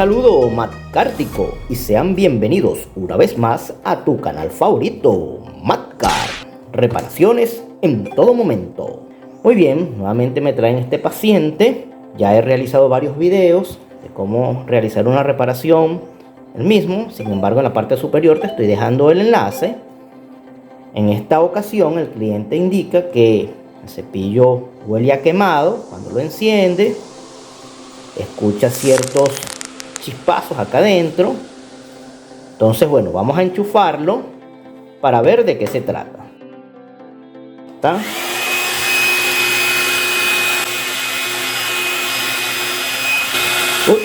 Saludo Matcártico y sean bienvenidos una vez más a tu canal favorito, Matcar, reparaciones en todo momento. Muy bien, nuevamente me traen este paciente. Ya he realizado varios videos de cómo realizar una reparación el mismo. Sin embargo, en la parte superior te estoy dejando el enlace. En esta ocasión el cliente indica que el cepillo huele a quemado cuando lo enciende. Escucha ciertos chispazos acá adentro. Entonces, bueno, vamos a enchufarlo para ver de qué se trata. ¿Está? Uy,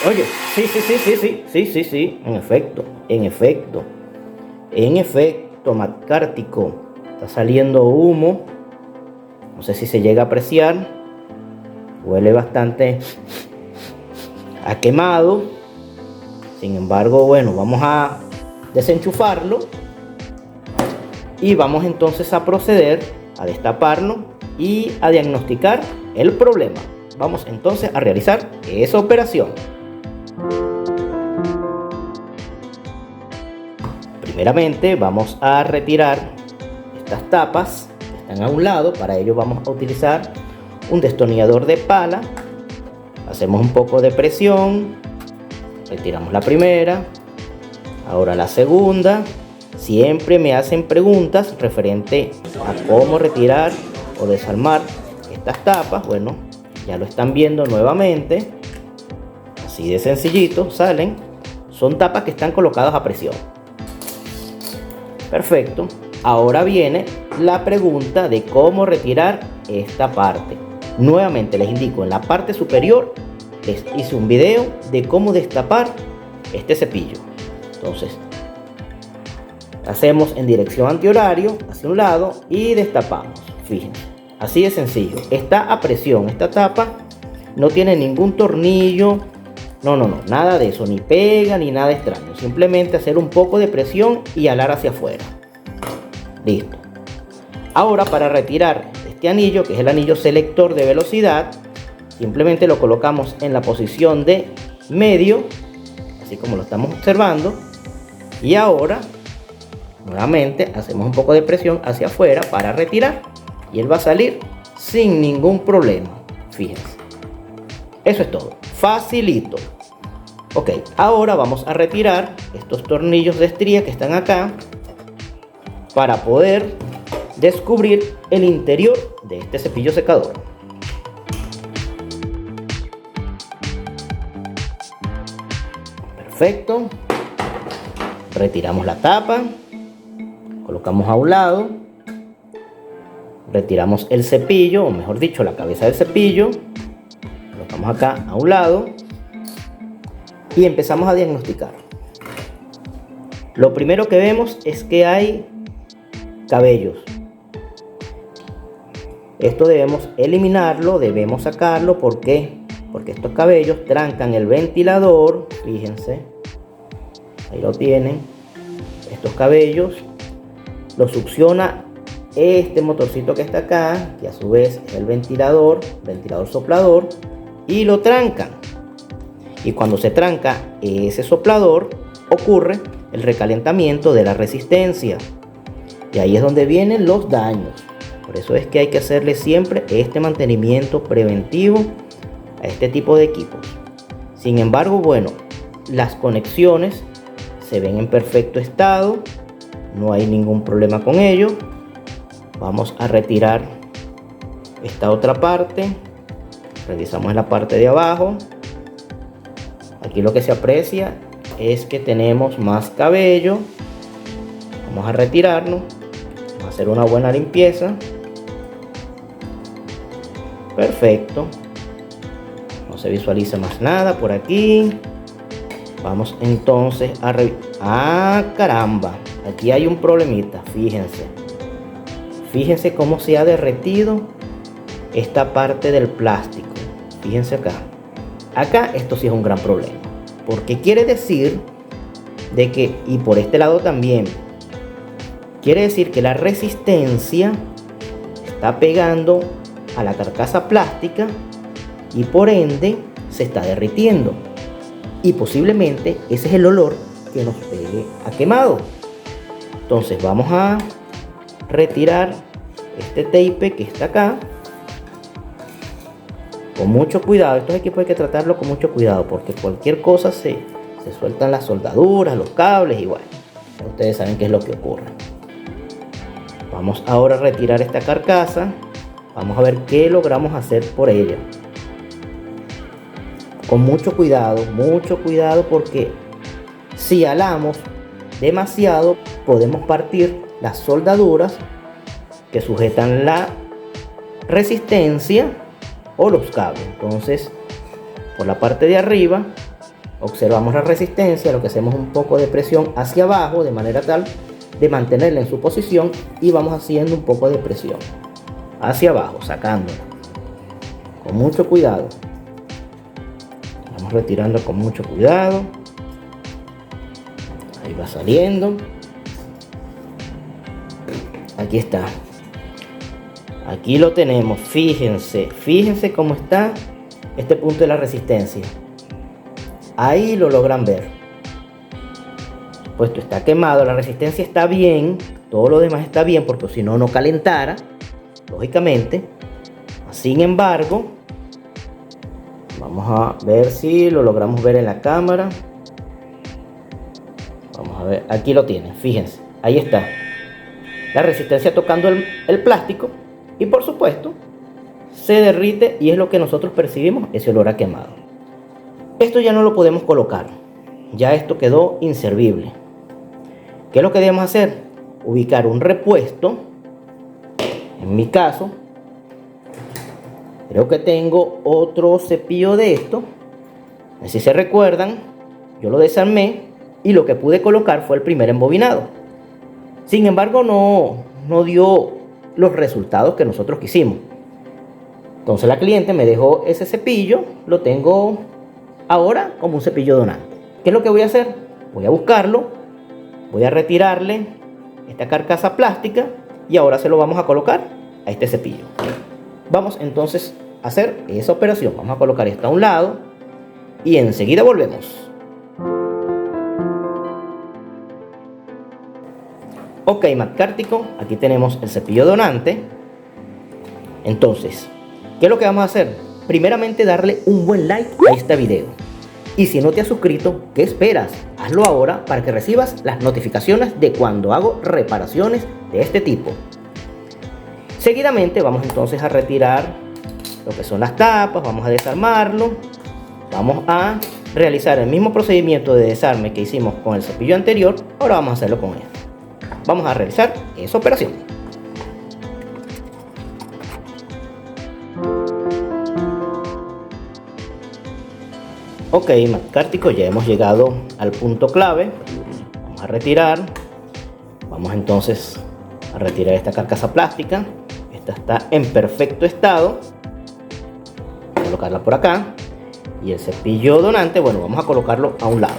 oye, sí, en efecto, Matcártico, está saliendo humo. No sé si se llega a apreciar. Huele bastante a quemado. Sin embargo, bueno, vamos a desenchufarlo y vamos entonces a proceder a destaparlo y a diagnosticar el problema. Vamos entonces a realizar esa operación. Primeramente vamos a retirar estas tapas que están a un lado. Para ello vamos a utilizar un destornillador de pala. Hacemos un poco de presión, retiramos la primera, ahora la segunda. Siempre me hacen preguntas referente a cómo retirar o desarmar estas tapas. Bueno, ya lo están viendo nuevamente, así de sencillito salen. Son tapas que están colocadas a presión. Perfecto. Ahora viene la pregunta de cómo retirar esta parte. Nuevamente les indico, en la parte superior les hice un video de cómo destapar este cepillo. Entonces hacemos en dirección antihorario hacia un lado y destapamos. Fíjense, así de sencillo. Está a presión esta tapa, no tiene ningún tornillo, no, nada de eso, ni pega ni nada extraño. Simplemente hacer un poco de presión y alar hacia afuera. Listo. Ahora, para retirar este anillo, que es el anillo selector de velocidad, simplemente lo colocamos en la posición de medio, así como lo estamos observando. Y ahora nuevamente hacemos un poco de presión hacia afuera para retirar, y él va a salir sin ningún problema. Fíjense, eso es todo, facilito. Ok, ahora vamos a retirar estos tornillos de estría que están acá para poder descubrir el interior de este cepillo secador. Perfecto. Retiramos la tapa, colocamos a un lado, retiramos el cepillo, o mejor dicho, la cabeza del cepillo, colocamos acá a un lado y empezamos a diagnosticar. Lo primero que vemos es que hay cabellos. Esto debemos eliminarlo, debemos sacarlo. ¿Por qué? Porque estos cabellos trancan el ventilador. Fíjense, ahí lo tienen. Estos cabellos lo succiona este motorcito que está acá, que a su vez es el ventilador soplador, y lo trancan. Y cuando se tranca ese soplador, ocurre el recalentamiento de la resistencia, y ahí es donde vienen los daños. Por eso es que hay que hacerle siempre este mantenimiento preventivo a este tipo de equipos. Sin embargo, bueno, las conexiones se ven en perfecto estado, no hay ningún problema con ello. Vamos a retirar esta otra parte. Revisamos en la parte de abajo. Aquí lo que se aprecia es que tenemos más cabello. Vamos a retirarlo, vamos a hacer una buena limpieza. Perfecto, no se visualiza más nada por aquí. Vamos entonces a revisar. Caramba, aquí hay un problemita. Fíjense cómo se ha derretido esta parte del plástico. Fíjense acá esto sí es un gran problema, porque quiere decir de que, y por este lado también, quiere decir que la resistencia está pegando a la carcasa plástica y por ende se está derritiendo. y posiblemente ese es el olor que nos pegue a quemado. Entonces vamos a retirar este tape que está acá con mucho cuidado. Estos equipos hay que tratarlo con mucho cuidado porque cualquier cosa se sueltan las soldaduras, los cables y bueno, ustedes saben qué es lo que ocurre. Vamos ahora a retirar esta carcasa. Vamos a ver qué logramos hacer por ella. Con mucho cuidado porque si alamos demasiado podemos partir las soldaduras que sujetan la resistencia o los cables. Entonces, por la parte de arriba observamos la resistencia, lo que hacemos es un poco de presión hacia abajo de manera tal de mantenerla en su posición y vamos haciendo un poco de presión hacia abajo, sacándola con mucho cuidado. Vamos retirando con mucho cuidado. Ahí va saliendo. Aquí está. Aquí lo tenemos. Fíjense cómo está este punto de la resistencia. Ahí lo logran ver. Puesto está quemado, la resistencia está bien, todo lo demás está bien porque si no, no calentara, lógicamente. Sin embargo, vamos a ver si lo logramos ver en la cámara. Vamos a ver, aquí lo tienen, fíjense, ahí está. La resistencia tocando el plástico y por supuesto se derrite y es lo que nosotros percibimos, ese olor a quemado. Esto ya no lo podemos colocar, ya esto quedó inservible. ¿Qué es lo que debemos hacer? Ubicar un repuesto. En mi caso, creo que tengo otro cepillo de esto. Si se recuerdan, yo lo desarmé y lo que pude colocar fue el primer embobinado. Sin embargo, no dio los resultados que nosotros quisimos. Entonces la cliente me dejó ese cepillo, lo tengo ahora como un cepillo donante. ¿Qué es lo que voy a hacer? Voy a buscarlo. Voy a retirarle esta carcasa plástica y ahora se lo vamos a colocar a este cepillo. Vamos entonces a hacer esa operación. Vamos a colocar esto a un lado y enseguida volvemos. Ok, Macártico, aquí tenemos el cepillo donante. Entonces, ¿qué es lo que vamos a hacer? Primeramente darle un buen like a este video. Y si no te has suscrito, ¿qué esperas? Hazlo ahora para que recibas las notificaciones de cuando hago reparaciones de este tipo. Seguidamente vamos entonces a retirar lo que son las tapas, vamos a desarmarlo. Vamos a realizar el mismo procedimiento de desarme que hicimos con el cepillo anterior, ahora vamos a hacerlo con este. Vamos a realizar esa operación. Ok, Macártico, ya hemos llegado al punto clave. Vamos a retirar. Vamos entonces a retirar esta carcasa plástica. Esta está en perfecto estado. Voy a colocarla por acá. Y el cepillo donante, bueno, vamos a colocarlo a un lado.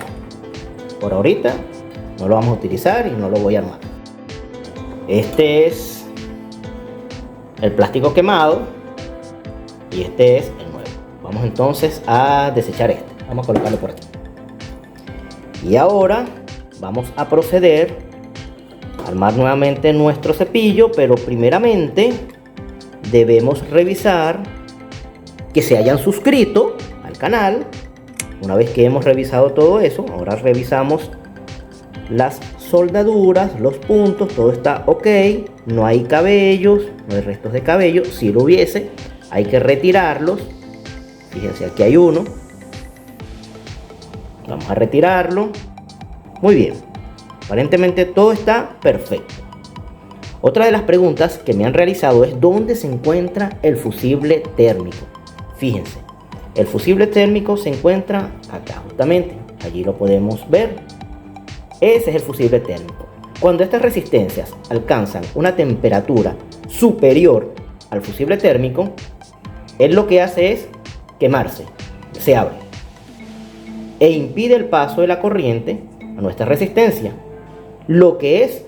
Por ahorita no lo vamos a utilizar y no lo voy a armar. Este es el plástico quemado y este es el nuevo. Vamos entonces a desechar este. Vamos a colocarlo por aquí. Y ahora vamos a proceder a armar nuevamente nuestro cepillo, pero primeramente debemos revisar que se hayan suscrito al canal. Una vez que hemos revisado todo eso, ahora revisamos las soldaduras, los puntos, todo está ok, no hay cabellos, no hay restos de cabello. Si lo hubiese, hay que retirarlos. Fíjense, aquí hay uno. Vamos a retirarlo. Muy bien, aparentemente todo está perfecto. Otra de las preguntas que me han realizado es ¿dónde se encuentra el fusible térmico? Fíjense, el fusible térmico se encuentra acá justamente, allí lo podemos ver. Ese es el fusible térmico. Cuando estas resistencias alcanzan una temperatura superior al fusible térmico, él lo que hace es quemarse, se abre e impide el paso de la corriente a nuestra resistencia, lo que es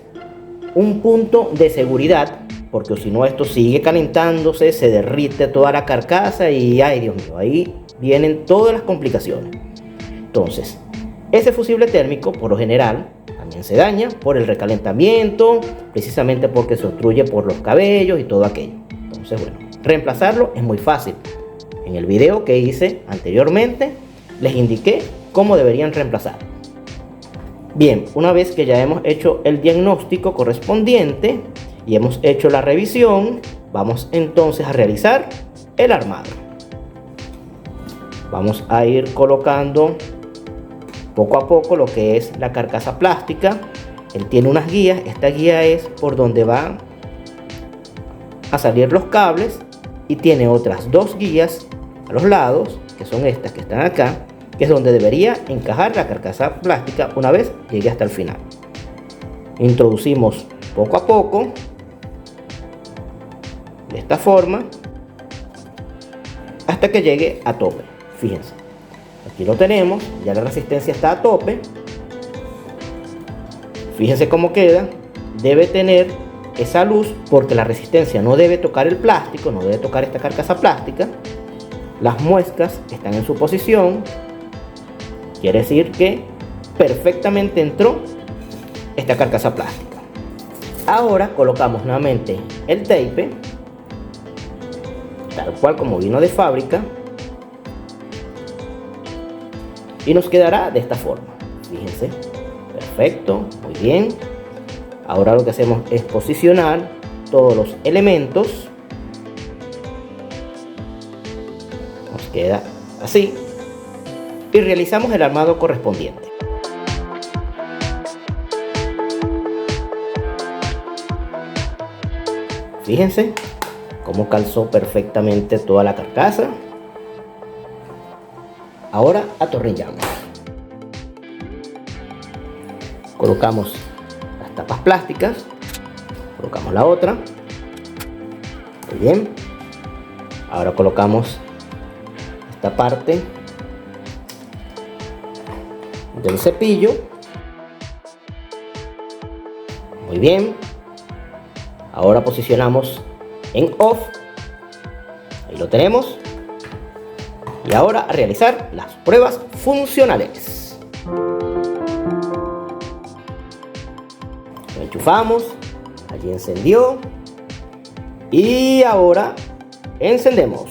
un punto de seguridad, porque si no esto sigue calentándose, se derrite toda la carcasa y ay Dios mío, ahí vienen todas las complicaciones. Entonces, ese fusible térmico, por lo general, también se daña por el recalentamiento, precisamente porque se obstruye por los cabellos y todo aquello. Entonces, bueno, reemplazarlo es muy fácil. En el video que hice anteriormente, les indiqué cómo deberían reemplazar. Bien, una vez que ya hemos hecho el diagnóstico correspondiente y hemos hecho la revisión, vamos entonces a realizar el armado. Vamos a ir colocando poco a poco lo que es la carcasa plástica. Él tiene unas guías. Esta guía es por donde van a salir los cables, y tiene otras dos guías a los lados, que son estas que están acá, que es donde debería encajar la carcasa plástica una vez llegue hasta el final. Introducimos poco a poco de esta forma hasta que llegue a tope. Fíjense, aquí lo tenemos, ya la resistencia está a tope. Fíjense cómo queda. Debe tener esa luz porque la resistencia no debe tocar el plástico, no debe tocar esta carcasa plástica. Las muescas están en su posición, quiere decir que perfectamente entró esta carcasa plástica. Ahora colocamos nuevamente el tape, tal cual como vino de fábrica, y nos quedará de esta forma. Fíjense, perfecto, muy bien. Ahora lo que hacemos es posicionar todos los elementos. Nos queda así. Y realizamos el armado correspondiente. Fíjense cómo calzó perfectamente toda la carcasa. Ahora atornillamos. Colocamos las tapas plásticas. Colocamos la otra. Muy bien. Ahora colocamos esta parte del cepillo. Muy bien. Ahora posicionamos en off. Ahí lo tenemos. Y ahora a realizar las pruebas funcionales. Lo enchufamos. Allí encendió. Y ahora encendemos.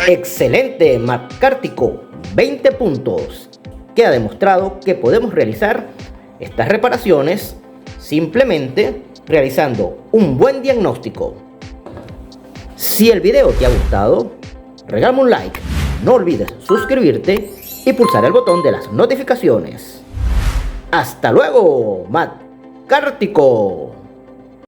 Excelente, McCartico, 20 puntos. Queda demostrado que podemos realizar estas reparaciones simplemente realizando un buen diagnóstico. Si el video te ha gustado, regálame un like, no olvides suscribirte y pulsar el botón de las notificaciones. ¡Hasta luego, McCartico!